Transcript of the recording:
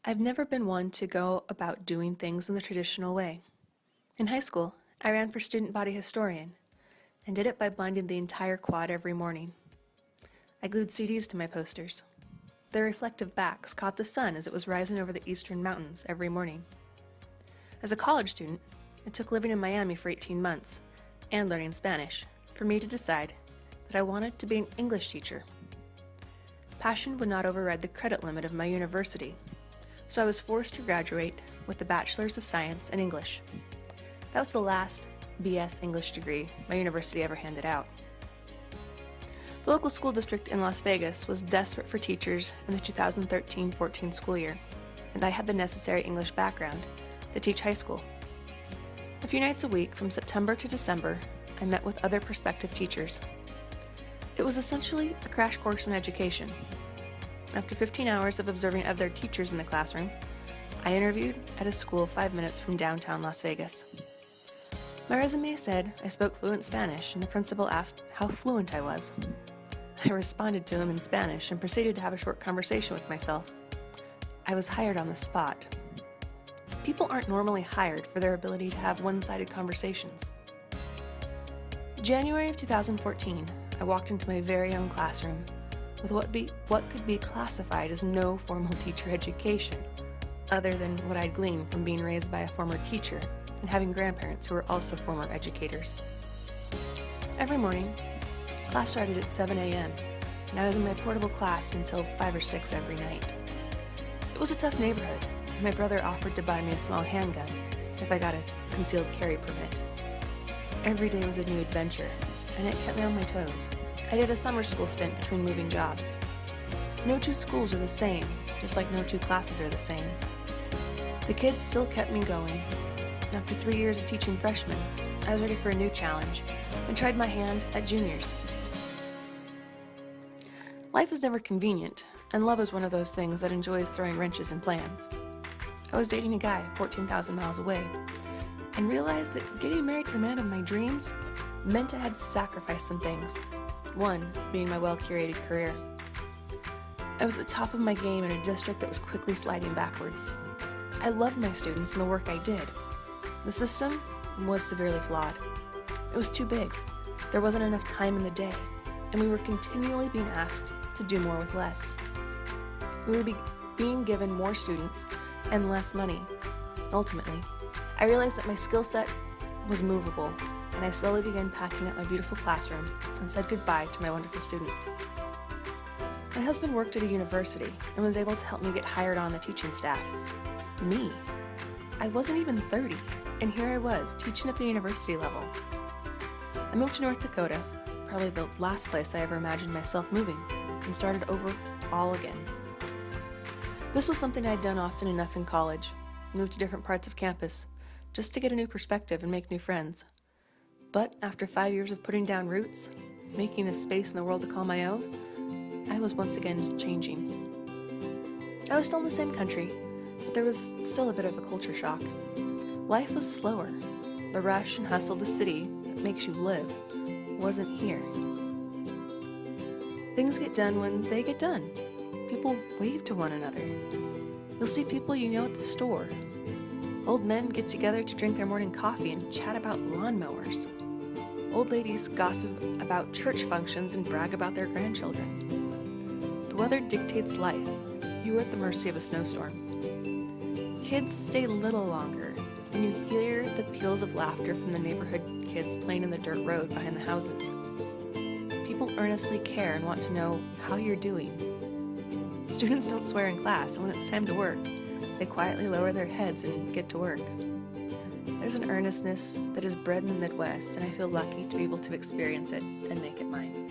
I've never been one to go about doing things in the traditional way. In high school, I ran for student body historian and did it by binding the entire quad every morning. I glued CDs to my posters. Their reflective backs caught the sun as it was rising over the eastern mountains every morning. As a college student, it took living in Miami for 18 months and learning Spanish for me to decide that I wanted to be an English teacher. Passion would not override the credit limit of my university, so I was forced to graduate with the Bachelor's of Science in English. That was the last BS English degree my university ever handed out. The local school district in Las Vegas was desperate for teachers in the 2013-14 school year, and I had the necessary English background to teach high school. A few nights a week from September to December, I met with other prospective teachers. It was essentially a crash course in education. After 15 hours of observing other teachers in the classroom, I interviewed at a school 5 minutes from downtown Las Vegas. My resume said I spoke fluent Spanish, and the principal asked how fluent I was. I responded to him in Spanish and proceeded to have a short conversation with myself. I was hired on the spot. People aren't normally hired for their ability to have one-sided conversations. January of 2014, I walked into my very own classroom with what could be classified as no formal teacher education, other than what I'd gleaned from being raised by a former teacher and having grandparents who were also former educators. Every morning, class started at 7 a.m., and I was in my portable class until 5 or 6 every night. It was a tough neighborhood, and my brother offered to buy me a small handgun if I got a concealed carry permit. Every day was a new adventure, and it kept me on my toes. I did a summer school stint between moving jobs. No two schools are the same, just like no two classes are the same. The kids still kept me going. After 3 years of teaching freshmen, I was ready for a new challenge and tried my hand at juniors. Life is never convenient, and love is one of those things that enjoys throwing wrenches in plans. I was dating a guy 14,000 miles away and realized that getting married to the man of my dreams meant I had to sacrifice some things, one being my well-curated career. I was at the top of my game in a district that was quickly sliding backwards. I loved my students and the work I did. The system was severely flawed. It was too big. There wasn't enough time in the day, and we were continually being asked to do more with less. We were being given more students and less money. Ultimately, I realized that my skill set was movable, and I slowly began packing up my beautiful classroom and said goodbye to my wonderful students. My husband worked at a university and was able to help me get hired on the teaching staff. Me. I wasn't even 30, and here I was, teaching at the university level. I moved to North Dakota, probably the last place I ever imagined myself moving, and started over all again. This was something I'd done often enough in college, moved to different parts of campus, just to get a new perspective and make new friends. But after 5 years of putting down roots, making a space in the world to call my own, I was once again changing. I was still in the same country, but there was still a bit of a culture shock. Life was slower. The rush and hustle of the city that makes you live wasn't here. Things get done when they get done. People wave to one another. You'll see people you know at the store. Old men get together to drink their morning coffee and chat about lawnmowers. Old ladies gossip about church functions and brag about their grandchildren. The weather dictates life. You are at the mercy of a snowstorm. Kids stay little longer, and you hear the peals of laughter from the neighborhood kids playing in the dirt road behind the houses. People earnestly care and want to know how you're doing. Students don't swear in class, and when it's time to work, they quietly lower their heads and get to work. There's an earnestness that is bred in the Midwest, and I feel lucky to be able to experience it and make it mine.